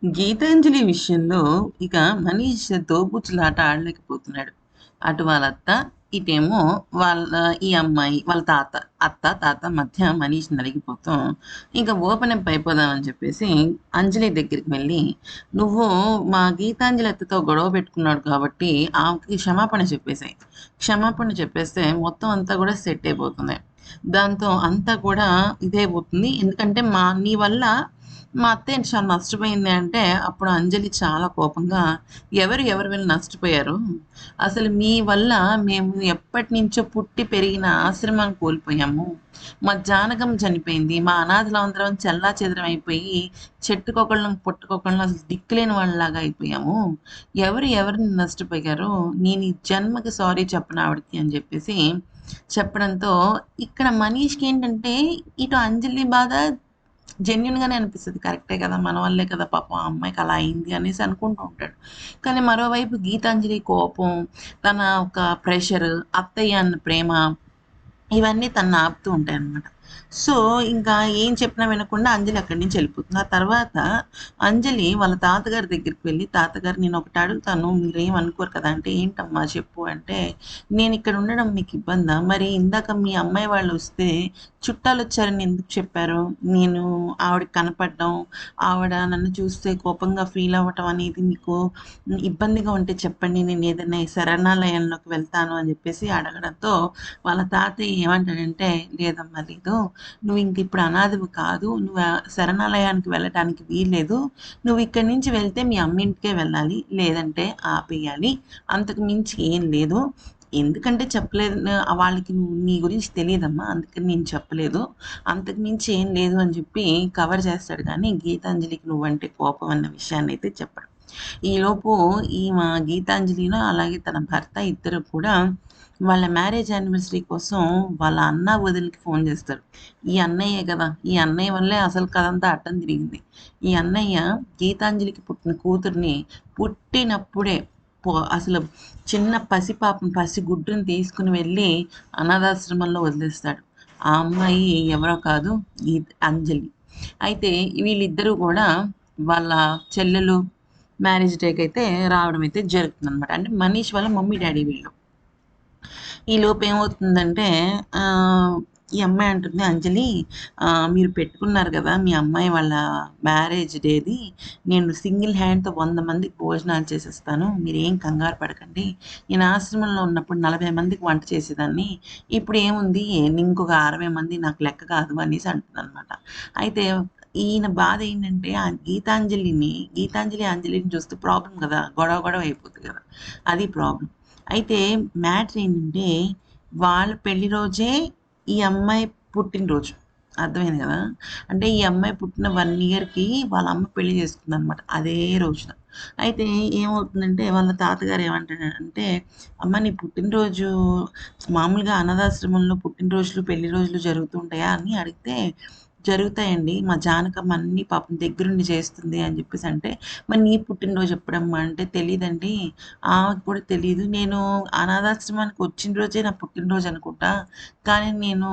గీతాంజలి విషయంలో ఇక మనీష్ తోబుచ్చులాట ఆడలేకపోతున్నాడు. అటు వాళ్ళ అత్త, ఇటేమో వాళ్ళ ఈ అమ్మాయి, వాళ్ళ తాత మధ్య మనీష్ నలిగిపోతూ ఇంక ఓపెన్ అప్ అయిపోదామని చెప్పేసి అంజలి దగ్గరికి వెళ్ళి, "నువ్వు మా గీతాంజలి అత్తతో గొడవ పెట్టుకున్నాడు కాబట్టి ఆమెకి క్షమాపణ చెప్పేసేయి. క్షమాపణ చెప్పేస్తే మొత్తం అంతా కూడా సెట్ అయిపోతుంది. దాంతో అంతా కూడా ఇదైపోతుంది. ఎందుకంటే నీ వల్ల మా అత్తయ్య చాలా నష్టపోయింది" అంటే అప్పుడు అంజలి చాలా కోపంగా, ఎవరి వల్ల నష్టపోయారు? అసలు మీ వల్ల మేము ఎప్పటినుంచో పుట్టి పెరిగిన ఆశ్రమాన్ని కోల్పోయాము. మా జానకం చనిపోయింది. మా అనాథలందరం చెల్లాచెదరం అయిపోయి చెట్టుకొకళ్ళం పుట్టకొకళ్ళం అసలు దిక్కులేని వాళ్ళలాగా అయిపోయాము. ఎవరిని నష్టపోయారు? నేను ఈ జన్మకి సారీ చెప్పను ఆవిడకి అని చెప్పేసి చెప్పడంతో ఇక్కడ మనీష్‌కి ఏంటంటే ఇటు అంజలి బాధ జెన్యూన్‌గానే అనిపిస్తది. కరెక్టే కదా! మన వల్లే కదా పాపం ఆ అమ్మాయికి అలా అయింది అనేసి అనుకుంటూ ఉంటాడు. కానీ మరోవైపు గీతాంజలి కోపం, తన ఒక ప్రెషర్, అత్తయ్య అన్న ప్రేమ ఇవన్నీ తనని ఆపుతూ ఉంటాయన్నమాట. సో, ఇంకా ఏం చెప్పినా వినకుండా అంజలి అక్కడి నుంచి వెళ్ళిపోతుంది. ఆ తర్వాత అంజలి వాళ్ళ తాతగారి దగ్గరికి వెళ్ళి, "తాతగారు నేనొకటి అడుగుతాను మీరేం అనుకోరు కదా!" అంటే, "ఏంటమ్మా చెప్పు" అంటే, "నేనిక్కడ ఉండడం మీకు ఇబ్బందా? మరి ఇందాక మీ అమ్మాయి వాళ్ళొస్తే చుట్టాలొచ్చారని ఎందుకు చెప్పారు? నేను ఆవిడకి కనపడడం, ఆవిడ నన్ను చూస్తే కోపంగా ఫీల్ అవ్వటం అనేది మీకు ఇబ్బందిగా ఉంటే చెప్పండి. నేనేదైనా ఈ శరణాలయంలోకి వెళ్తాను" అని చెప్పేసి అడగడంతో వాళ్ళ తాతయ్య ఏమంటాడంటే, "లేదమ్మా లేదు. నువ్వింకిప్పుడు అనాథవి కాదు. నువ్వు శరణాలయానికి వెళ్ళటానికి వీల్లేదు. నువ్విక్కడి నుంచి వెళ్తే మీ అమ్మింటికే వెళ్ళాలి. లేదంటే ఆపేయాలి. అంతకు మించి ఏం లేదు. ఎందుకంటే చెప్పలేదు వాళ్ళకి నీ గురించి తెలీదమ్మా. అందుకని నేను చెప్పలేదు. అంతకు మించి ఏం లేదు" అని చెప్పి కవర్ చేస్తాడు గానీ, గీతాంజలికి నువ్వంటే కోపం అన్న విషయాన్నయితే చెప్పడు. ఈలోపు గీతాంజలిను, అలాగే తన భర్త ఇద్దరు కూడా వాళ్ళ మ్యారేజ్ యానివర్సరీ కోసం వాళ్ళ అన్న, వదినకి ఫోన్ చేస్తారు. ఈ అన్నయ్యే కదా! ఈ అన్నయ్య వల్లే అసలు కథంతా అడ్డం తిరిగింది. ఈ అన్నయ్య గీతాంజలికి పుట్టిన కూతుర్ని పుట్టినప్పుడే అసలు చిన్న పసిపాపని, పసిగుడ్డుని తీసుకొని వెళ్ళి అనాథాశ్రమంలో వదిలేస్తాడు. ఆ అమ్మాయి ఎవరో కాదు, ఈ అంజలి. అయితే వీళ్ళిద్దరూ కూడా వాళ్ళ చెల్లెలు మ్యారేజ్ డేకైతే రావడం అయితే జరుగుతుందనమాట. అంటే మనీష్ వాళ్ళ మమ్మీ, డ్యాడీ వీళ్ళు. ఈలోపు ఏమవుతుందంటే ఈ అమ్మాయి అంటుంది, "అంజలి మీరు పెట్టుకున్నారు కదా మీ అమ్మాయి వాళ్ళ మ్యారేజ్ డేది. నేను సింగిల్ హ్యాండ్‌తో 100 మందికి భోజనాలు చేసేస్తాను. మీరేం కంగారు పడకండి. నేను ఆశ్రమంలో ఉన్నప్పుడు 40 మందికి వంట చేసేదాన్ని. ఇప్పుడు ఏముంది ఇంకొక 60 మంది నాకు లెక్క కాదు" అనేసి అంటుందనమాట. అయితే ఈయన బాధ ఏంటంటే గీతాంజలి, అంజలిని చూస్తే ప్రాబ్లమ్ కదా! గొడవ అయిపోద్ది కదా! అది ప్రాబ్లమ్. అయితే మ్యాటర్ ఏంటంటే, వాళ్ళ పెళ్లి రోజే ఈ అమ్మాయి పుట్టినరోజు. అర్థమైంది గదా! అంటే ఈ అమ్మాయి పుట్టిన 1 ఇయర్‌కి వాళ్ళ అమ్మ పెళ్లి చేసుకుందనమాట. అదే రోజున. అయితే ఏమవుతుందంటే, వాళ్ళ తాతగారు ఏమంటాడంటే, "అమ్మ నీ పుట్టినరోజు మామూలుగా అనాథాశ్రమంలో పుట్టినరోజులు, పెళ్లి రోజులు జరుగుతూ ఉంటాయా?" అని అడిగితే, "జరుగుతాయండి. మా జానకమ్మ అన్నీ పాపం దగ్గరుండి చేస్తుంది" అని చెప్పేసంటే, "మరి నీ పుట్టినరోజు ఎప్పుడమ్మా?" అంటే, "తెలీదండి. ఆమెకు కూడా తెలీదు. నేను అనాథాశ్రమానికి వచ్చిన రోజే నా పుట్టినరోజు అనుకుంటా. కానీ నేను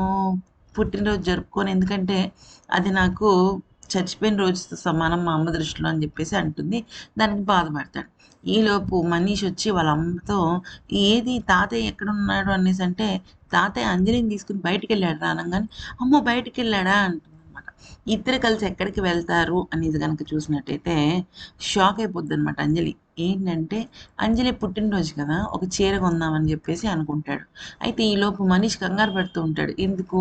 పుట్టినరోజు జరుపుకోను. ఎందుకంటే అది నాకు చచ్చిపోయిన రోజుతో సమానం మా అమ్మ దృష్టిలో" అని చెప్పేసి అంటుంది. దానికి బాధపడతాడు. ఈలోపు మనీష్ వచ్చి వాళ్ళ అమ్మతో, "ఏది తాతయ్య ఎక్కడున్నాడు?" అనేసంటే, "తాతయ్య అంజలిని తీసుకొని బయటికెళ్ళాడు రా" అనంగానే, "అమ్మో! బయటికెళ్ళాడా?" అంటుందనమాట. ఇద్దరు కలిసి ఎక్కడికి వెళ్తారు అనేది గనక చూసినట్టయితే షాక్ అయిపోద్దనమాట అంజలి. ఏంటంటే, అంజలి పుట్టినరోజు కదా! ఒక చీర కొందామని జెప్పేసి అనుకుంటాడు. అయితే ఈలోపు మనీష్ కంగారు పడుతూ ఉంటాడు. ఎందుకు?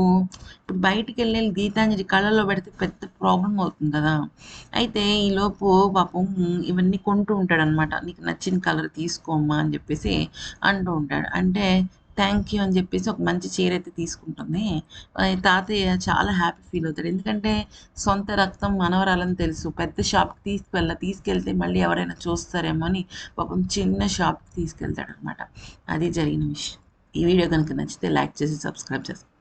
ఇప్పుడు బయటికెళ్ళి గీతాంజలి కళ్ళలో పెడితే పెద్ద ప్రాబ్లమ్ అవుతుంది కదా! అయితే ఈలోపు పాపం ఇవన్నీ కొంటూ ఉంటాడనమాట. "నీకు నచ్చిన కలర్ తీసుకో అమ్మా" అని జెప్పేసి అంటూ ఉంటాడు. అంటే థ్యాంక్ యూ అని జెప్పేసి ఒక మంచి చీరైతే తీసుకుంటుంది. తాతయ్య చాలా హ్యాపీ ఫీల్ అవుతాడు. ఎందుకంటే సొంత రక్తం మనవరాలని తెలుసు. పెద్ద షాప్‌కి తీసుకెళ్తే మళ్ళీ ఎవరైనా చూస్తారేమో అని పాపం చిన్న షాప్‌కి తీసుకెళ్తాడనమాట. అది జరిగిన విషయం. ఈ వీడియో గనుక నచ్చితే లైక్ చేసి, సబ్స్క్రైబ్ చేసుకోండి.